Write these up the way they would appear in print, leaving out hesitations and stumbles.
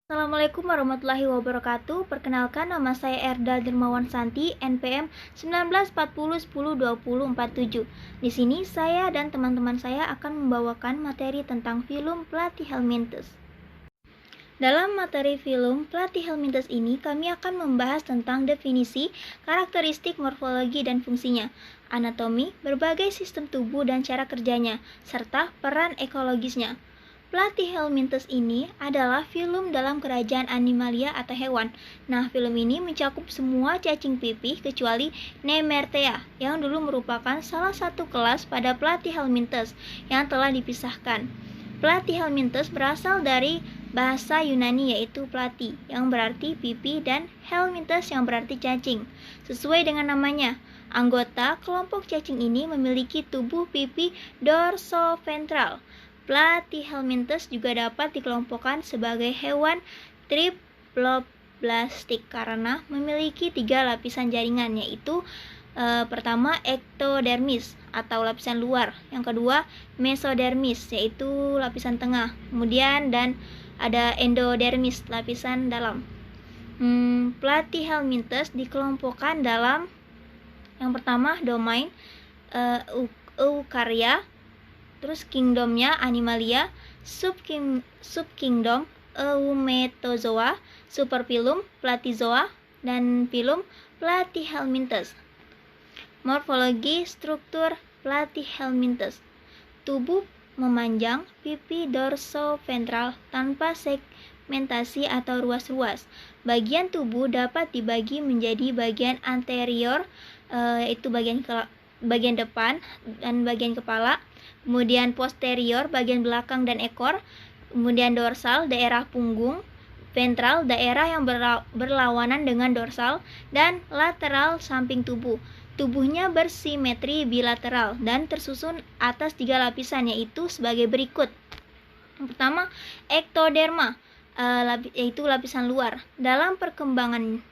Assalamualaikum warahmatullahi wabarakatuh. Perkenalkan, nama saya Erda Dermawan Santi, NPM 1940102047. Di sini saya dan teman-teman saya akan membawakan materi tentang film Platyhelminthes. Dalam materi film Platyhelminthes ini, kami akan membahas tentang definisi, karakteristik, morfologi, dan fungsinya, anatomi, berbagai sistem tubuh dan cara kerjanya, serta peran ekologisnya. Platyhelminthes ini adalah film dalam kerajaan Animalia atau hewan. Nah, film ini mencakup semua cacing pipih kecuali Nemertea, yang dulu merupakan salah satu kelas pada Platyhelminthes yang telah dipisahkan. Platyhelminthes berasal dari bahasa Yunani yaitu platy, yang berarti pipi, dan helminthes yang berarti cacing. Sesuai dengan namanya, anggota kelompok cacing ini memiliki tubuh pipi dorsoventral. Platyhelminthes juga dapat dikelompokkan sebagai hewan triploblastik karena memiliki 3 lapisan jaringan, yaitu pertama ektodermis atau lapisan luar, yang kedua mesodermis yaitu lapisan tengah, kemudian dan ada endodermis lapisan dalam. Platyhelminthes dikelompokkan dalam yang pertama domain Eukarya, terus kingdomnya Animalia, subkingdom Eumetozoa, superfilum Platyzoa, dan filum Platyhelminthes. Morfologi struktur Platyhelminthes. Tubuh memanjang, pipi dorsoventral tanpa segmentasi atau ruas-ruas. Bagian tubuh dapat dibagi menjadi bagian anterior, yaitu bagian depan dan bagian kepala, kemudian posterior bagian belakang dan ekor, kemudian dorsal daerah punggung, ventral daerah yang berlawanan dengan dorsal, dan lateral samping tubuh. Tubuhnya bersimetri bilateral dan tersusun atas 3 lapisan, yaitu sebagai berikut. Yang pertama, ektoderma, yaitu lapisan luar. Dalam perkembangan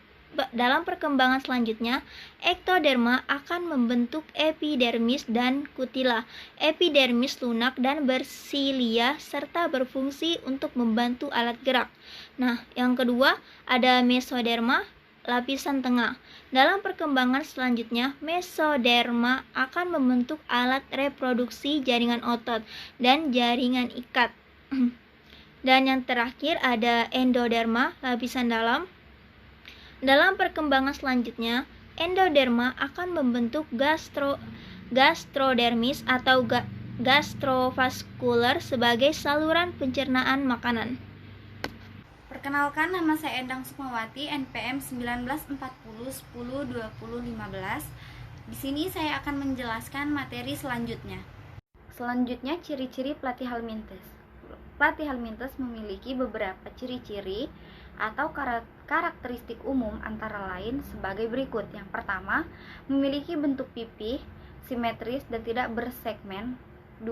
selanjutnya, ektoderma akan membentuk epidermis dan kutila. Epidermis lunak dan bersilia serta berfungsi untuk membantu alat gerak. Nah, yang kedua ada mesoderma, lapisan tengah. Dalam perkembangan selanjutnya, mesoderma akan membentuk alat reproduksi jaringan otot dan jaringan ikat. Dan yang terakhir ada endoderma, lapisan dalam. Dalam perkembangan selanjutnya, endoderma akan membentuk gastrodermis atau gastrovaskular sebagai saluran pencernaan makanan. Perkenalkan, nama saya Endang Sukmawati, NPM 1940102015. Di sini saya akan menjelaskan materi selanjutnya. Selanjutnya, ciri-ciri Platyhelminthes. Platyhelminthes memiliki beberapa ciri-ciri atau karakteristik umum antara lain sebagai berikut. Yang pertama, memiliki bentuk pipih simetris dan tidak bersegmen. 2.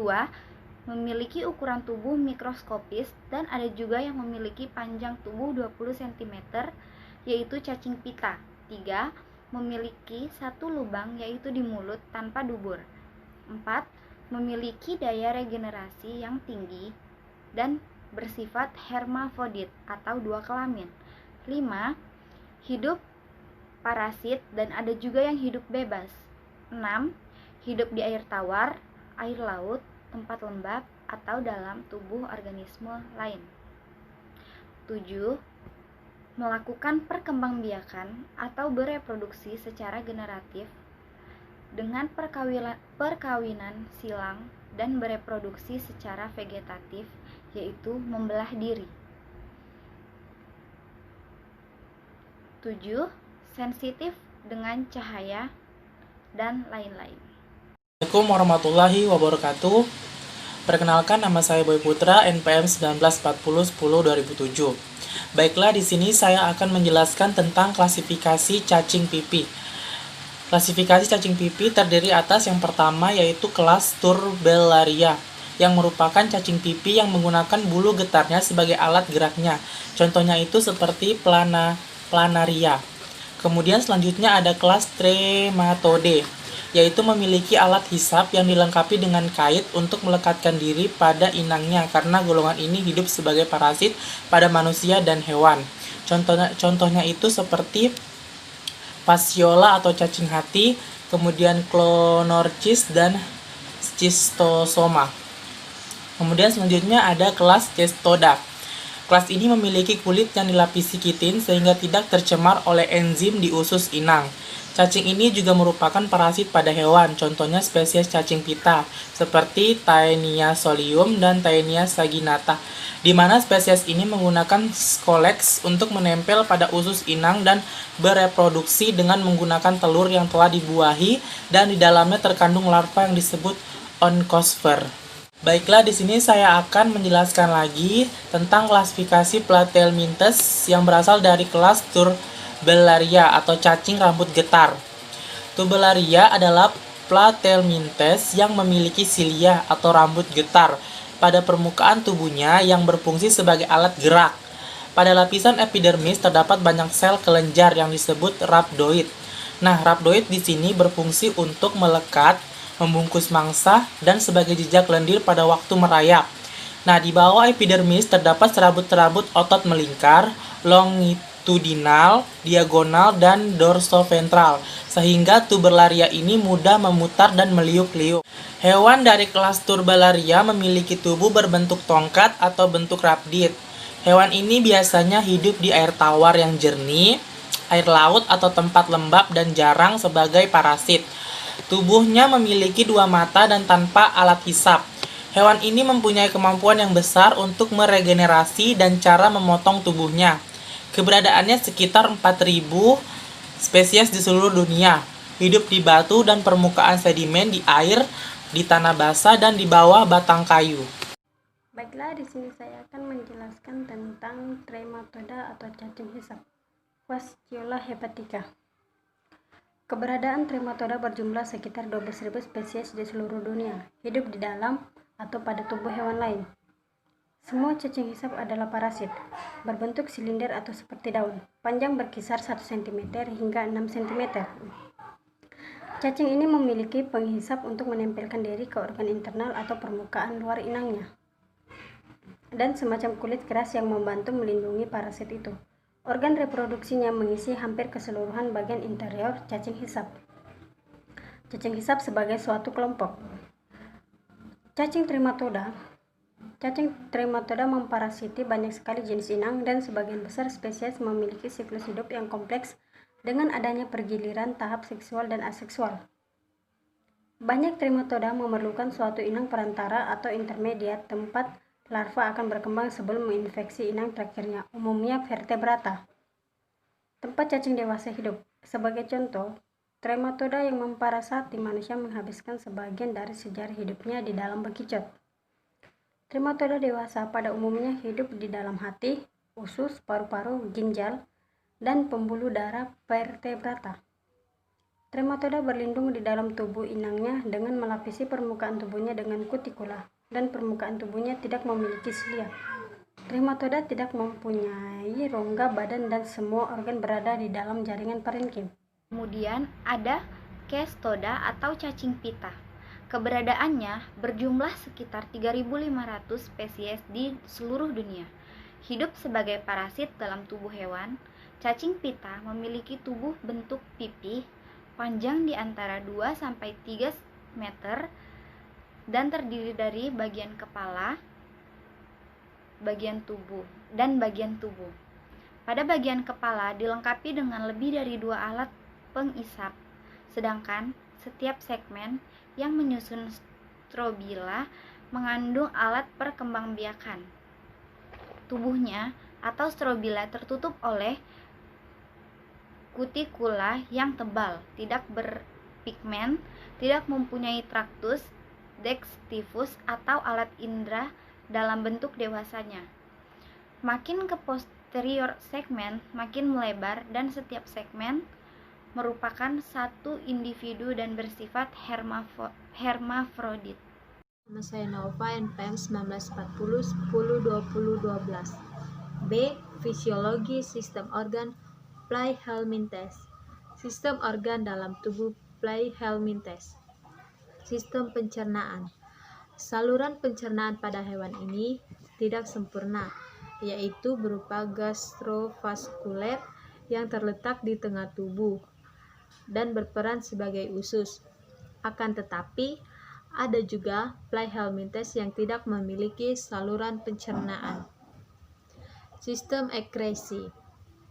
Memiliki ukuran tubuh mikroskopis, dan ada juga yang memiliki panjang tubuh 20 cm, yaitu cacing pita. 3. Memiliki 1 lubang, yaitu di mulut, tanpa dubur. 4. Memiliki daya regenerasi yang tinggi dan bersifat hermafrodit atau 2 kelamin. 5. Hidup parasit dan ada juga yang hidup bebas. 6. Hidup di air tawar, air laut, tempat lembab, atau dalam tubuh organisme lain. 7. Melakukan perkembangbiakan atau bereproduksi secara generatif dengan perkawinan silang, dan bereproduksi secara vegetatif, yaitu membelah diri. 7. Sensitif dengan cahaya, dan lain-lain. Assalamualaikum warahmatullahi wabarakatuh. Perkenalkan, nama saya Boy Putra, NPM 1940102007. Baiklah, di sini saya akan menjelaskan tentang klasifikasi cacing pipih. Klasifikasi cacing pipih terdiri atas yang pertama yaitu kelas Turbellaria, yang merupakan cacing pipih yang menggunakan bulu getarnya sebagai alat geraknya. Contohnya itu seperti planaria. Kemudian selanjutnya ada kelas Trematode, yaitu memiliki alat hisap yang dilengkapi dengan kait untuk melekatkan diri pada inangnya karena golongan ini hidup sebagai parasit pada manusia dan hewan. Contohnya itu seperti Fasciola atau cacing hati, kemudian Clonorchis dan Schistosoma. Kemudian selanjutnya ada kelas Cestoda. Kelas ini memiliki kulit yang dilapisi kitin sehingga tidak tercemar oleh enzim di usus inang. Cacing ini juga merupakan parasit pada hewan, contohnya spesies cacing pita seperti Taenia solium dan Taenia saginata, di mana spesies ini menggunakan scolex untuk menempel pada usus inang dan bereproduksi dengan menggunakan telur yang telah dibuahi dan di dalamnya terkandung larva yang disebut oncosper. Baiklah, di sini saya akan menjelaskan lagi tentang klasifikasi Platyhelminthes yang berasal dari kelas Turbellaria atau cacing rambut getar. Turbellaria adalah Platyhelminthes yang memiliki silia atau rambut getar pada permukaan tubuhnya yang berfungsi sebagai alat gerak. Pada lapisan epidermis terdapat banyak sel kelenjar yang disebut rhabdoid. Nah, rhabdoid di sini berfungsi untuk melekat, membungkus mangsa, dan sebagai jejak lendir pada waktu merayap. Nah, di bawah epidermis terdapat serabut-serabut otot melingkar, longitudinal, diagonal, dan dorsoventral, sehingga Turbellaria ini mudah memutar dan meliuk-liuk. Hewan dari kelas Turbellaria memiliki tubuh berbentuk tongkat atau bentuk rhabdid. Hewan ini biasanya hidup di air tawar yang jernih, air laut atau tempat lembab dan jarang sebagai parasit. Tubuhnya memiliki 2 mata dan tanpa alat hisap. Hewan ini mempunyai kemampuan yang besar untuk meregenerasi dan cara memotong tubuhnya. Keberadaannya sekitar 4.000 spesies di seluruh dunia. Hidup di batu dan permukaan sedimen, di air, di tanah basah, dan di bawah batang kayu. Baiklah, di sini saya akan menjelaskan tentang Trematoda atau cacing hisap, Fasciola hepatica. Keberadaan Trematoda berjumlah sekitar 12.000 spesies di seluruh dunia, hidup di dalam atau pada tubuh hewan lain. Semua cacing hisap adalah parasit, berbentuk silinder atau seperti daun, panjang berkisar 1 cm hingga 6 cm. Cacing ini memiliki penghisap untuk menempelkan diri ke organ internal atau permukaan luar inangnya, dan semacam kulit keras yang membantu melindungi parasit itu. Organ reproduksinya mengisi hampir keseluruhan bagian interior cacing hisap. Cacing hisap sebagai suatu kelompok. Cacing Trematoda memparasiti banyak sekali jenis inang dan sebagian besar spesies memiliki siklus hidup yang kompleks dengan adanya pergiliran tahap seksual dan aseksual. Banyak Trematoda memerlukan suatu inang perantara atau intermediat tempat larva akan berkembang sebelum menginfeksi inang terakhirnya, umumnya vertebrata. Tempat cacing dewasa hidup. Sebagai contoh, Trematoda yang memparasati manusia menghabiskan sebagian dari sejarah hidupnya di dalam bekicot. Trematoda dewasa pada umumnya hidup di dalam hati, usus, paru-paru, ginjal, dan pembuluh darah vertebrata. Trematoda berlindung di dalam tubuh inangnya dengan melapisi permukaan tubuhnya dengan kutikula, dan permukaan tubuhnya tidak memiliki silia. Trematoda tidak mempunyai rongga badan dan semua organ berada di dalam jaringan parenkim. Kemudian ada Cestoda atau cacing pita. Keberadaannya berjumlah sekitar 3.500 spesies di seluruh dunia. Hidup sebagai parasit dalam tubuh hewan, cacing pita memiliki tubuh bentuk pipi, panjang di antara 2-3 meter, dan terdiri dari bagian kepala, bagian tubuh. Pada bagian kepala dilengkapi dengan lebih dari 2 alat pengisap, sedangkan setiap segmen yang menyusun strobila mengandung alat perkembangbiakan. Tubuhnya atau strobila tertutup oleh kutikula yang tebal, tidak berpigmen, tidak mempunyai traktus dextrifus atau alat indera dalam bentuk dewasanya. Makin ke posterior segmen makin melebar dan setiap segmen merupakan satu individu dan bersifat hermafrodit. Nama saya Nova, NPM 1940 10 20 12. B. Fisiologi sistem organ Platyhelminthes. Sistem organ dalam tubuh Pleyhelminthes. Sistem pencernaan. Saluran pencernaan pada hewan ini tidak sempurna, yaitu berupa gastrovaskuler yang terletak di tengah tubuh dan berperan sebagai usus. Akan tetapi, ada juga Pleyhelminthes yang tidak memiliki saluran pencernaan. Sistem ekresi.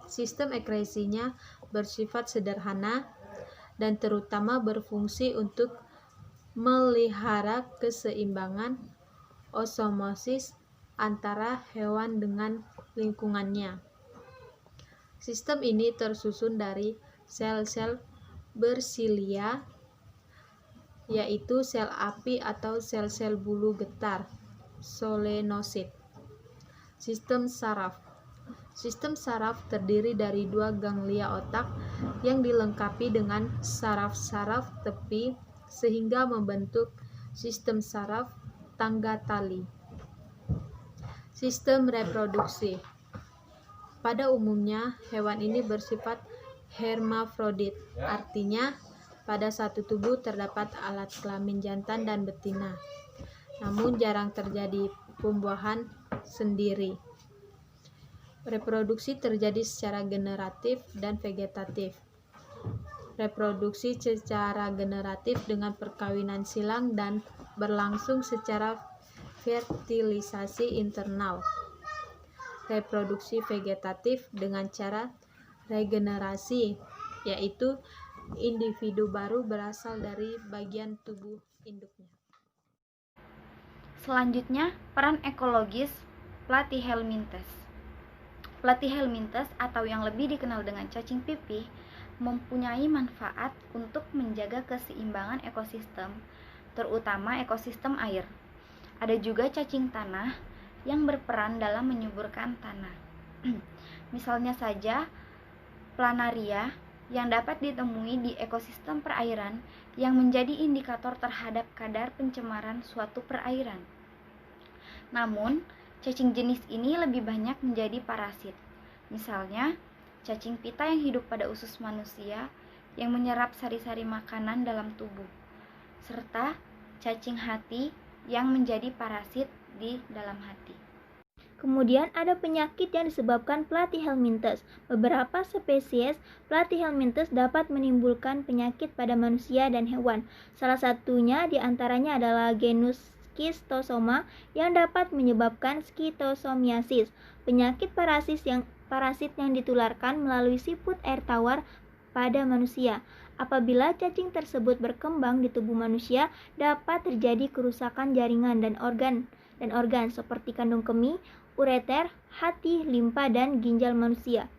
Sistem ekresinya bersifat sederhana dan terutama berfungsi untuk melihara keseimbangan osmosis antara hewan dengan lingkungannya. Sistem ini tersusun dari sel-sel bersilia, yaitu sel api atau sel-sel bulu getar, solenosit. Sistem saraf. Sistem saraf terdiri dari 2 ganglia otak yang dilengkapi dengan saraf-saraf tepi sehingga membentuk sistem saraf tangga tali. Sistem reproduksi. Pada umumnya, hewan ini bersifat hermafrodit, artinya pada satu tubuh terdapat alat kelamin jantan dan betina, namun jarang terjadi pembuahan sendiri. Reproduksi terjadi secara generatif dan vegetatif. Reproduksi secara generatif dengan perkawinan silang dan berlangsung secara fertilisasi internal. Reproduksi vegetatif dengan cara regenerasi, yaitu individu baru berasal dari bagian tubuh induknya. Selanjutnya, peran ekologis Platyhelminthes. Platyhelminthes atau yang lebih dikenal dengan cacing pipih mempunyai manfaat untuk menjaga keseimbangan ekosistem, terutama ekosistem air. Ada juga cacing tanah yang berperan dalam menyuburkan tanah. Misalnya saja planaria yang dapat ditemui di ekosistem perairan yang menjadi indikator terhadap kadar pencemaran suatu perairan. Namun, cacing jenis ini lebih banyak menjadi parasit. Misalnya, cacing pita yang hidup pada usus manusia yang menyerap sari-sari makanan dalam tubuh, serta cacing hati yang menjadi parasit di dalam hati. Kemudian ada penyakit yang disebabkan Platyhelminthes. Beberapa spesies Platyhelminthes dapat menimbulkan penyakit pada manusia dan hewan. Salah satunya diantaranya adalah genus Schistosoma yang dapat menyebabkan schistosomia,sis, penyakit parasit yang ditularkan melalui siput air tawar pada manusia. Apabila cacing tersebut berkembang di tubuh manusia, dapat terjadi kerusakan jaringan dan organ seperti kandung kemih, ureter, hati, limpa, dan ginjal manusia.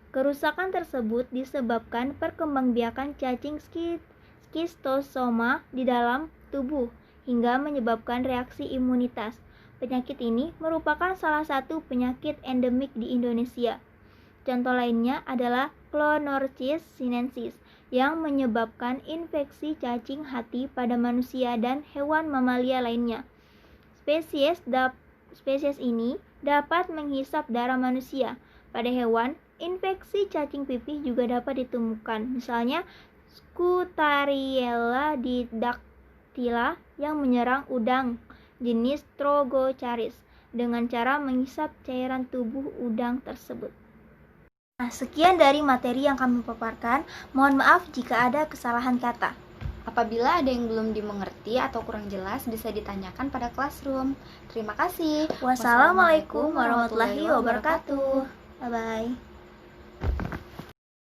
Kerusakan tersebut disebabkan perkembangbiakan cacing schistosoma di dalam tubuh hingga menyebabkan reaksi imunitas. Penyakit ini merupakan salah satu penyakit endemik di Indonesia. Contoh lainnya adalah Clonorchis sinensis yang menyebabkan infeksi cacing hati pada manusia dan hewan mamalia lainnya. Spesies ini dapat menghisap darah manusia. Pada hewan, infeksi cacing pipih juga dapat ditemukan, misalnya Scutariella didactyla yang menyerang udang jenis Trogocharis dengan cara menghisap cairan tubuh udang tersebut. Nah, sekian dari materi yang kami paparkan. Mohon maaf jika ada kesalahan kata. Apabila ada yang belum dimengerti atau kurang jelas, bisa ditanyakan pada classroom. Terima kasih. Wassalamualaikum warahmatullahi wabarakatuh. Bye-bye.